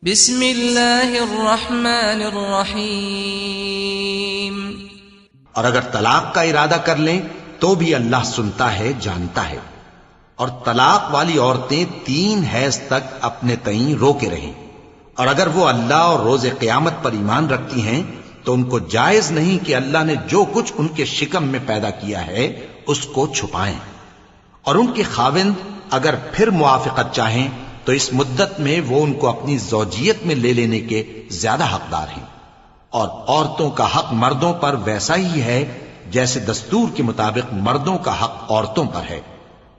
بسم اللہ الرحمن الرحیم۔ اور اگر طلاق کا ارادہ کر لیں تو بھی اللہ سنتا ہے، جانتا ہے۔ اور طلاق والی عورتیں 3 حیض تک اپنے تئیں روکے رہیں، اور اگر وہ اللہ اور روز قیامت پر ایمان رکھتی ہیں تو ان کو جائز نہیں کہ اللہ نے جو کچھ ان کے شکم میں پیدا کیا ہے اس کو چھپائیں، اور ان کے خاوند اگر پھر موافقت چاہیں تو اس مدت میں وہ ان کو اپنی زوجیت میں لے لینے کے زیادہ حقدار ہیں۔ اور عورتوں کا حق مردوں پر ویسا ہی ہے جیسے دستور کے مطابق مردوں کا حق عورتوں پر ہے،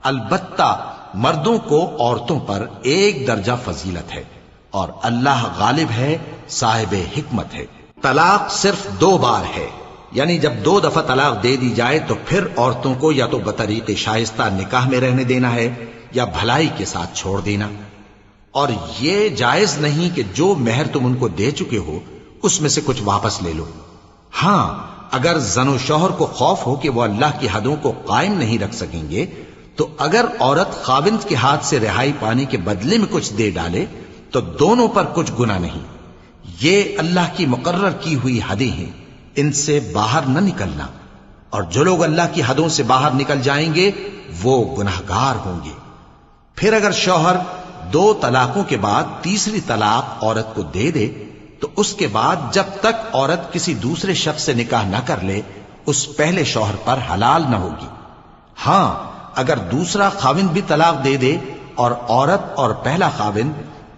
البتہ مردوں کو عورتوں پر 1 درجہ فضیلت ہے، اور اللہ غالب ہے، صاحب حکمت ہے۔ طلاق صرف 2 بار ہے، یعنی جب 2 دفعہ طلاق دے دی جائے تو پھر عورتوں کو یا تو بطریق شائستہ نکاح میں رہنے دینا ہے یا بھلائی کے ساتھ چھوڑ دینا، اور یہ جائز نہیں کہ جو مہر تم ان کو دے چکے ہو اس میں سے کچھ واپس لے لو۔ ہاں، اگر زن و شوہر کو خوف ہو کہ وہ اللہ کی حدوں کو قائم نہیں رکھ سکیں گے تو اگر عورت خاوند کے ہاتھ سے رہائی پانے کے بدلے میں کچھ دے ڈالے تو دونوں پر کچھ گناہ نہیں۔ یہ اللہ کی مقرر کی ہوئی حدیں ہیں، ان سے باہر نہ نکلنا، اور جو لوگ اللہ کی حدوں سے باہر نکل جائیں گے وہ گناہگار ہوں گے۔ پھر اگر شوہر 2 طلاقوں کے بعد تیسری طلاق عورت کو دے دے تو اس کے بعد جب تک عورت کسی دوسرے شخص سے نکاح نہ کر لے اس پہلے شوہر پر حلال نہ ہوگی۔ ہاں، اگر دوسرا خاوند بھی طلاق دے دے اور عورت اور پہلا خاوند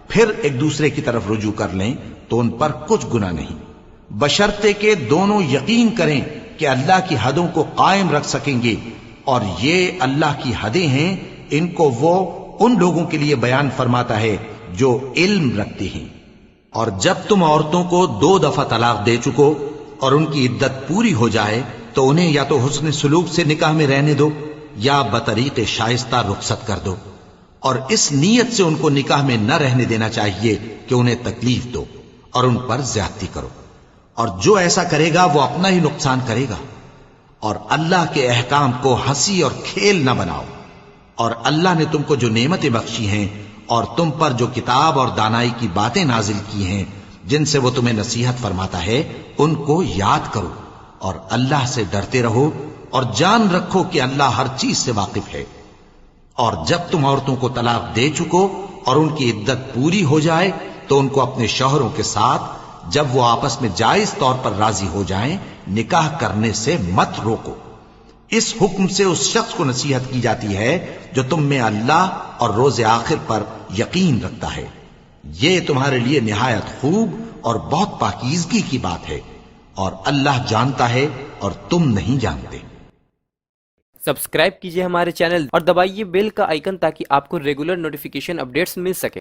پھر ایک دوسرے کی طرف رجوع کر لیں تو ان پر کچھ گناہ نہیں، بشرطے کہ دونوں یقین کریں کہ اللہ کی حدوں کو قائم رکھ سکیں گے، اور یہ اللہ کی حدیں ہیں، ان کو وہ ان لوگوں کے لیے بیان فرماتا ہے جو علم رکھتے ہیں۔ اور جب تم عورتوں کو 2 دفعہ طلاق دے چکو اور ان کی عدت پوری ہو جائے تو انہیں یا تو حسن سلوک سے نکاح میں رہنے دو یا بطریق شائستہ رخصت کر دو، اور اس نیت سے ان کو نکاح میں نہ رہنے دینا چاہیے کہ انہیں تکلیف دو اور ان پر زیادتی کرو، اور جو ایسا کرے گا وہ اپنا ہی نقصان کرے گا۔ اور اللہ کے احکام کو ہنسی اور کھیل نہ بناؤ، اور اللہ نے تم کو جو نعمتیں بخشی ہیں اور تم پر جو کتاب اور دانائی کی باتیں نازل کی ہیں جن سے وہ تمہیں نصیحت فرماتا ہے ان کو یاد کرو، اور اللہ سے ڈرتے رہو، اور جان رکھو کہ اللہ ہر چیز سے واقف ہے۔ اور جب تم عورتوں کو طلاق دے چکو اور ان کی عدت پوری ہو جائے تو ان کو اپنے شوہروں کے ساتھ جب وہ آپس میں جائز طور پر راضی ہو جائیں نکاح کرنے سے مت روکو۔ اس حکم سے اس شخص کو نصیحت کی جاتی ہے جو تم میں اللہ اور روز آخر پر یقین رکھتا ہے، یہ تمہارے لیے نہایت خوب اور بہت پاکیزگی کی بات ہے، اور اللہ جانتا ہے اور تم نہیں جانتے۔ سبسکرائب کیجئے ہمارے چینل اور دبائیے بیل کا آئیکن تاکہ آپ کو ریگولر نوٹیفیکیشن اپڈیٹس مل سکے۔